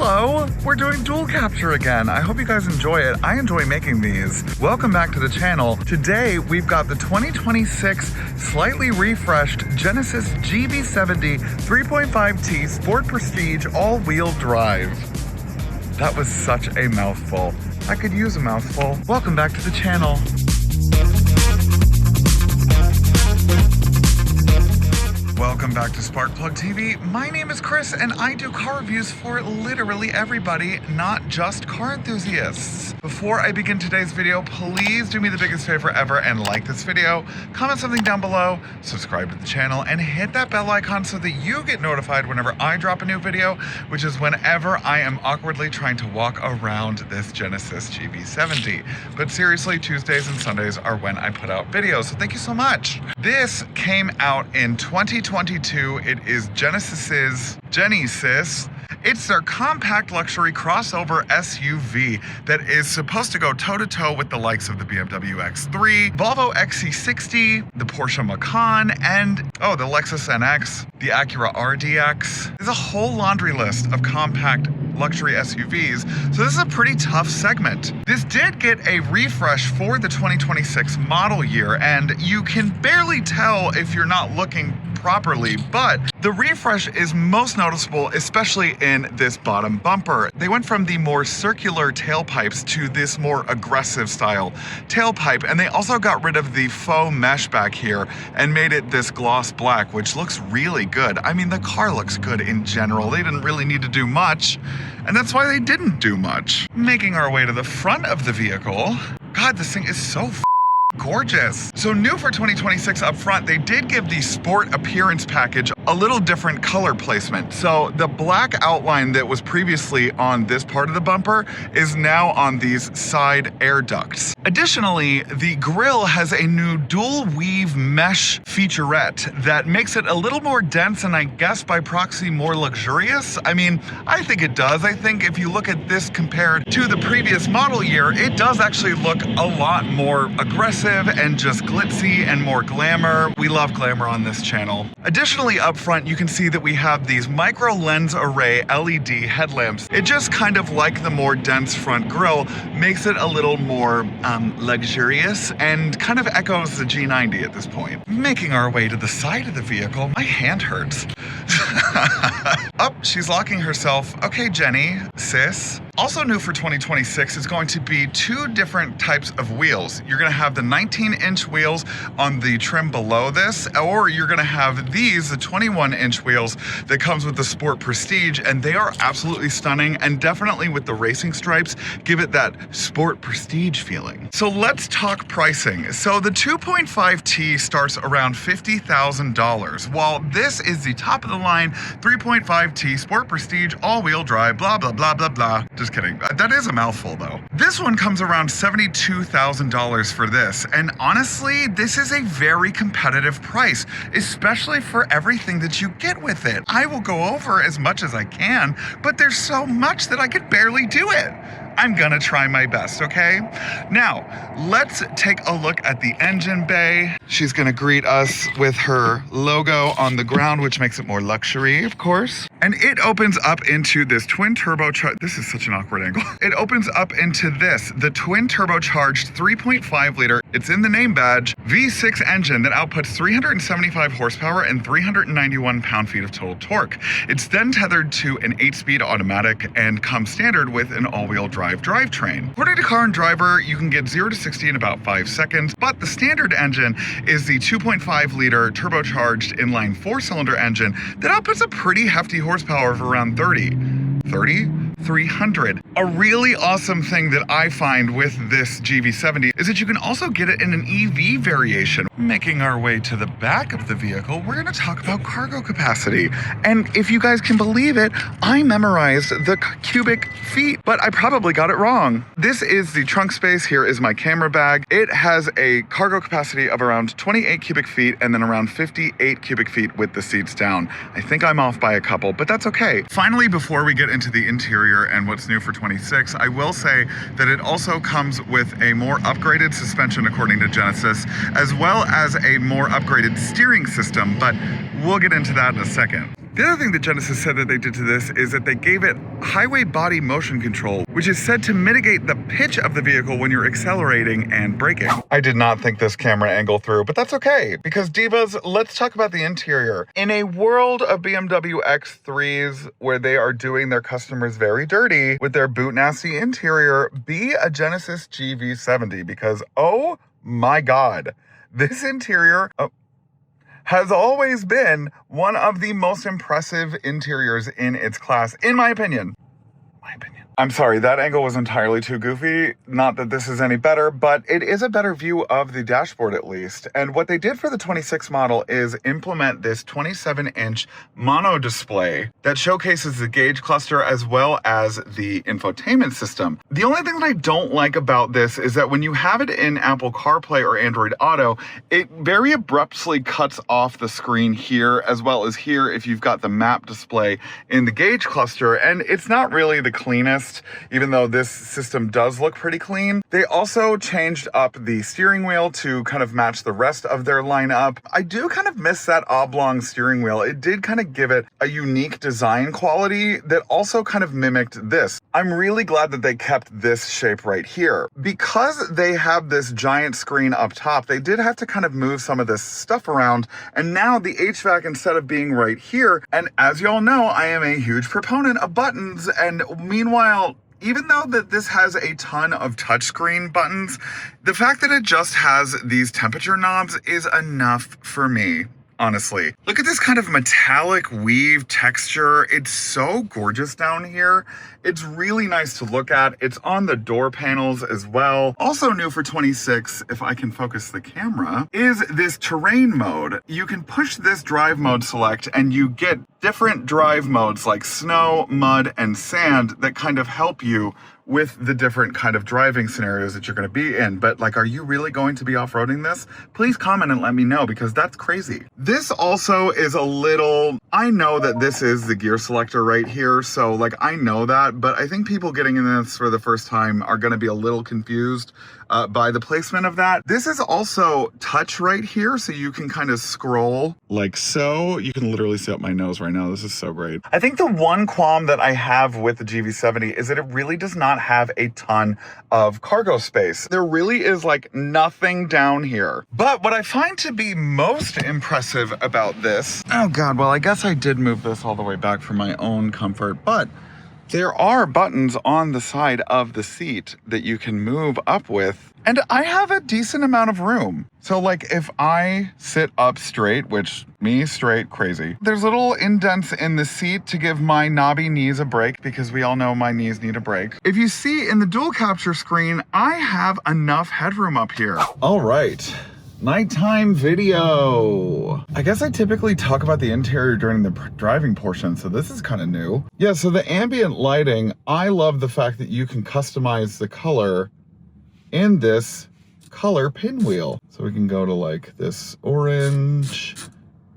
Hello! We're doing dual capture again. I hope you guys enjoy it. I enjoy making these. Welcome back to the channel. Today, we've got the 2026 slightly refreshed Genesis GV70 3.5T Sport Prestige all-wheel drive. That was such a mouthful. I could use a mouthful. Welcome back to the channel. Welcome back to Sparkplug TV. My name is Chris and I do car reviews for literally everybody, not just car enthusiasts. Before I begin today's video, please do me the biggest favor ever and like this video, comment something down below, subscribe to the channel, and hit that bell icon so that you get notified whenever I drop a new video, which is whenever I am awkwardly trying to walk around this Genesis GV70. But seriously, Tuesdays and Sundays are when I put out videos, so thank you so much. This came out in 2022. It is Genesis. It's their compact luxury crossover SUV that is supposed to go toe-to-toe with the likes of the BMW X3, Volvo XC60, the Porsche Macan, and, the Lexus NX, the Acura RDX. There's a whole laundry list of compact luxury SUVs, so this is a pretty tough segment. This did get a refresh for the 2026 model year, and you can barely tell if you're not looking properly, but the refresh is most noticeable, especially in this bottom bumper. They went from the more circular tailpipes to this more aggressive style tailpipe, and they also got rid of the faux mesh back here and made it this gloss black, which looks really good. I mean, the car looks good in general. They didn't really need to do much, and that's why they didn't do much. Making our way to the front of the vehicle. God, this thing is so gorgeous. So new for 2026 up front, they did give the Sport Appearance package a little different color placement. So the black outline that was previously on this part of the bumper is now on these side air ducts. Additionally, the grille has a new dual weave mesh featurette that makes it a little more dense and I guess by proxy more luxurious. I mean, I think it does. I think if you look at this compared to the previous model year, it does actually look a lot more aggressive and just glitzy and more glamour. We love glamour on this channel. Additionally, up front, you can see that we have these micro lens array LED headlamps. It just kind of like the more dense front grille makes it a little more luxurious and kind of echoes the G90 at this point. Making our way to the side of the vehicle, my hand hurts. Oh, she's locking herself. Okay, Jenny, sis. Also new for 2026 is going to be two different types of wheels. You're gonna have the 19-inch wheels on the trim below this, or you're gonna have these, the 21-inch wheels that comes with the Sport Prestige, and they are absolutely stunning, and definitely with the racing stripes, give it that Sport Prestige feeling. So let's talk pricing. So the 2.5T starts around $50,000, while this is the top of the line 3.5T Sport Prestige all-wheel drive, blah, blah, blah, blah, blah. Just kidding. That is a mouthful though. This one comes around $72,000 for this. And honestly, this is a very competitive price, especially for everything that you get with it. I will go over as much as I can, but there's so much that I could barely do it. I'm gonna try my best, okay? Now, let's take a look at the engine bay. She's gonna greet us with her logo on the ground, which makes it more luxury, of course. And it opens up into this twin turbocharged, this is such an awkward angle. It opens up into this, the twin turbocharged 3.5 liter, it's in the name badge, V6 engine that outputs 375 horsepower and 391 pound-feet of total torque. It's then tethered to an 8-speed automatic and comes standard with an all-wheel drivetrain. According to Car and Driver, you can get 0 to 60 in about 5 seconds, but the standard engine is the 2.5 liter turbocharged inline 4-cylinder engine that outputs a pretty hefty horsepower of around 300. A really awesome thing that I find with this GV70 is that you can also get it in an EV variation. Making our way to the back of the vehicle, we're going to talk about cargo capacity. And if you guys can believe it, I memorized the cubic feet, but I probably got it wrong. This is the trunk space. Here is my camera bag. It has a cargo capacity of around 28 cubic feet and then around 58 cubic feet with the seats down. I think I'm off by a couple, but that's okay. Finally, before we get into the interior and what's new for 26, I will say that it also comes with a more upgraded suspension according to Genesis, as well as a more upgraded steering system, but we'll get into that in a second. The other thing that Genesis said that they did to this is that they gave it highway body motion control, which is said to mitigate the pitch of the vehicle when you're accelerating and braking. I did not think this camera angle through, but that's okay, because divas, let's talk about the interior. In a world of BMW X3s where they are doing their customers very dirty with their boot nasty interior, be a Genesis GV70, because oh my God, this interior, has always been one of the most impressive interiors in its class, in my opinion. I'm sorry, that angle was entirely too goofy. Not that this is any better, but it is a better view of the dashboard at least. And what they did for the 26 model is implement this 27-inch mono display that showcases the gauge cluster as well as the infotainment system. The only thing that I don't like about this is that when you have it in Apple CarPlay or Android Auto, it very abruptly cuts off the screen here as well as here if you've got the map display in the gauge cluster, and it's not really the cleanest. Even though this system does look pretty clean. They also changed up the steering wheel to kind of match the rest of their lineup. I do kind of miss that oblong steering wheel. It did kind of give it a unique design quality that also kind of mimicked this. I'm really glad that they kept this shape right here. Because they have this giant screen up top, they did have to kind of move some of this stuff around, and now the HVAC, instead of being right here, and as you all know, I am a huge proponent of buttons, and meanwhile, even though that this has a ton of touchscreen buttons, the fact that it just has these temperature knobs is enough for me, honestly. Look at this kind of metallic weave texture. It's so gorgeous down here. It's really nice to look at. It's on the door panels as well. Also new for 26, if I can focus the camera, is this terrain mode. You can push this drive mode select and you get different drive modes like snow, mud, and sand that kind of help you with the different kind of driving scenarios that you're going to be in. But like, are you really going to be off-roading this? Please comment and let me know, because that's crazy. This also is a little, I know that this is the gear selector right here, so like I know that, but I think people getting in this for the first time are going to be a little confused by the placement of that. This is also touch right here, so you can kind of scroll like so. You can literally see up my nose right now. This is so great. I think the one qualm that I have with the GV70 is that it really does not have a ton of cargo space. There really is like nothing down here. But what I find to be most impressive about this, oh God, well, I guess I did move this all the way back for my own comfort, but there are buttons on the side of the seat that you can move up with, and I have a decent amount of room. So like if I sit up straight, which me straight crazy, there's little indents in the seat to give my knobby knees a break, because we all know my knees need a break. If you see in the dual capture screen, I have enough headroom up here. All right. Nighttime video. I guess I typically talk about the interior during the driving portion, so this is kind of new. Yeah, so the ambient lighting, I love the fact that you can customize the color in this color pinwheel. So we can go to like this orange,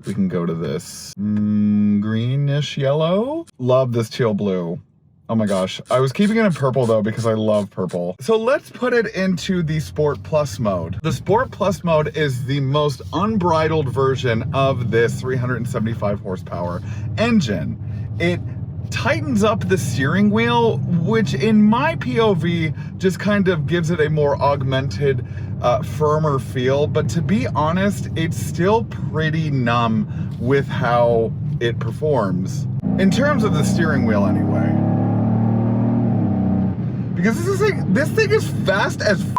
we can go to this greenish yellow. Love this teal blue. Oh my gosh. I was keeping it in purple though because I love purple. So let's put it into the Sport Plus mode. The Sport Plus mode is the most unbridled version of this 375 horsepower engine. It tightens up the steering wheel, which in my POV just kind of gives it a more augmented, firmer feel. But to be honest, it's still pretty numb with how it performs. In terms of the steering wheel anyway. Because this thing is fast as f.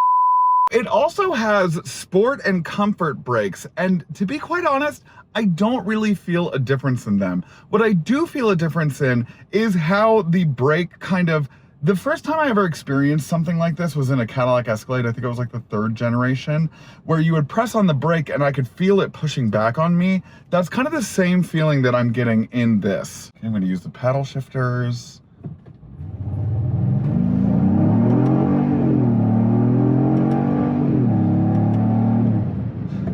It also has sport and comfort brakes, and to be quite honest, I don't really feel a difference in them. What I do feel a difference in is how the brake kind of, the first time I ever experienced something like this was in a Cadillac Escalade. I think it was like the 3rd generation, where you would press on the brake and I could feel it pushing back on me. That's kind of the same feeling that I'm getting in this. Okay, I'm gonna use the paddle shifters.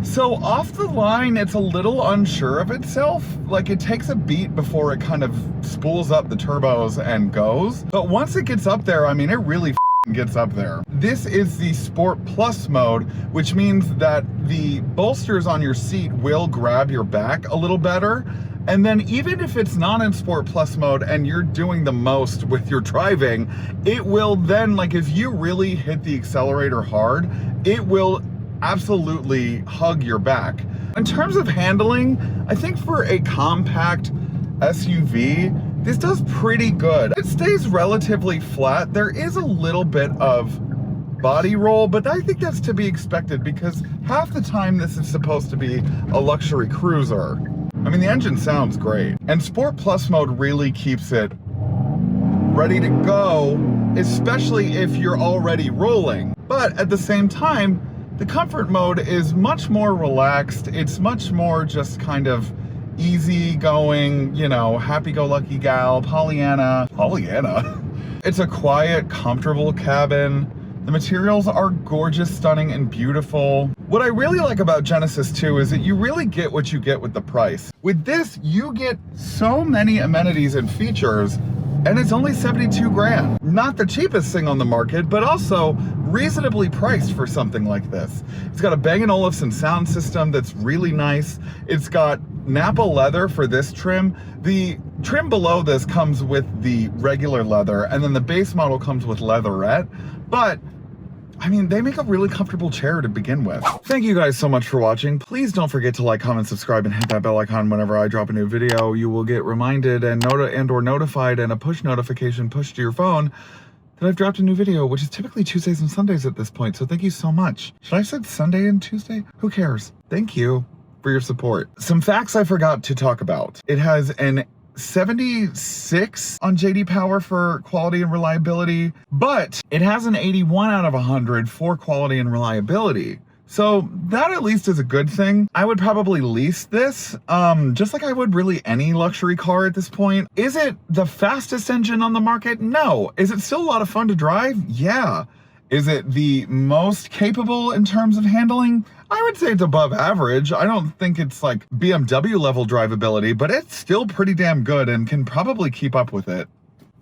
So off the line, it's a little unsure of itself. Like it takes a beat before it kind of spools up the turbos and goes. But once it gets up there, I mean, it really gets up there. This is the Sport Plus mode, which means that the bolsters on your seat will grab your back a little better. And then even if it's not in Sport Plus mode and you're doing the most with your driving, it will then, like if you really hit the accelerator hard, it will absolutely hug your back. In terms of handling, I think for a compact SUV, this does pretty good. It stays relatively flat. There is a little bit of body roll, but I think that's to be expected because half the time this is supposed to be a luxury cruiser. I mean, the engine sounds great. And Sport Plus mode really keeps it ready to go, especially if you're already rolling. But at the same time, the comfort mode is much more relaxed. It's much more just kind of easy going, you know, happy-go-lucky gal, Pollyanna. It's a quiet, comfortable cabin. The materials are gorgeous, stunning, and beautiful. What I really like about Genesis 2 is that you really get what you get with the price. With this, you get so many amenities and features, and it's only 72 grand. Not the cheapest thing on the market, but also reasonably priced for something like this. It's got a Bang & Olufsen sound system that's really nice. It's got Napa leather for this trim. The trim below this comes with the regular leather, and then the base model comes with leatherette. But I mean, they make a really comfortable chair to begin with. Thank you guys so much for watching. Please don't forget to like, comment, subscribe, and hit that bell icon whenever I drop a new video. You will get reminded and or notified and a push notification pushed to your phone that I've dropped a new video, which is typically Tuesdays and Sundays at this point. So thank you so much. Should I have said Sunday and Tuesday? Who cares? Thank you for your support. Some facts I forgot to talk about. It has an 76 on JD Power for quality and reliability, but it has an 81 out of 100 for quality and reliability. So that at least is a good thing. I would probably lease this, just like I would really any luxury car at this point. Is it the fastest engine on the market? No. Is it still a lot of fun to drive? Yeah. Is it the most capable in terms of handling? I would say it's above average. I don't think it's like BMW level drivability, but it's still pretty damn good and can probably keep up with it.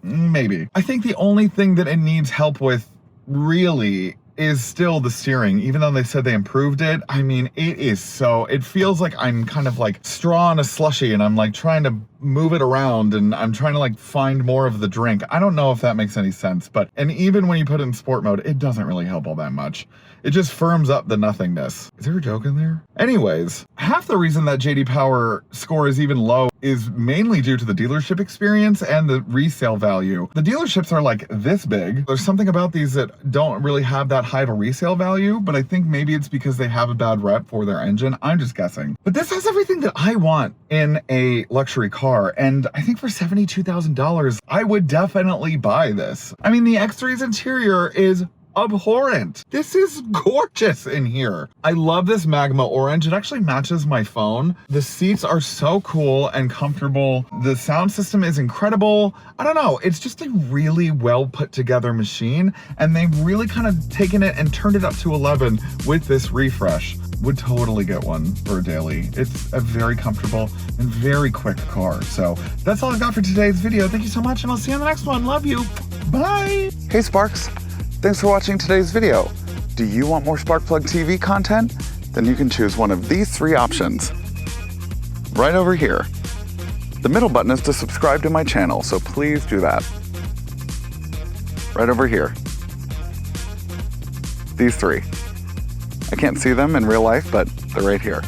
Maybe. I think the only thing that it needs help with really is still the steering. Even though they said they improved it, I mean, it feels like I'm kind of like straw in a slushie and I'm like trying to move it around and I'm trying to like find more of the drink. I don't know if that makes any sense, and even when you put it in sport mode, it doesn't really help all that much. It just firms up the nothingness. Is there a joke in there? Anyways, half the reason that JD Power score is even low is mainly due to the dealership experience and the resale value. The dealerships are like this big. There's something about these that don't really have that high of a resale value, but I think maybe it's because they have a bad rep for their engine. I'm just guessing. But this has everything that I want in a luxury car, and I think for $72,000, I would definitely buy this. I mean, the X3's interior is abhorrent. This is gorgeous in here. I love this magma orange. It actually matches my phone. The seats are so cool and comfortable. The sound system is incredible. I don't know. It's just a really well put together machine, and they've really kind of taken it and turned it up to 11 with this refresh. Would totally get one for a daily. It's a very comfortable and very quick car. So that's all I've got for today's video. Thank you so much, and I'll see you on the next one. Love you. Bye. Hey, Sparks. Thanks for watching today's video. Do you want more Sparkplug TV content? Then you can choose one of these 3 options right over here. The middle button is to subscribe to my channel, so please do that. Right over here. These 3. I can't see them in real life, but they're right here.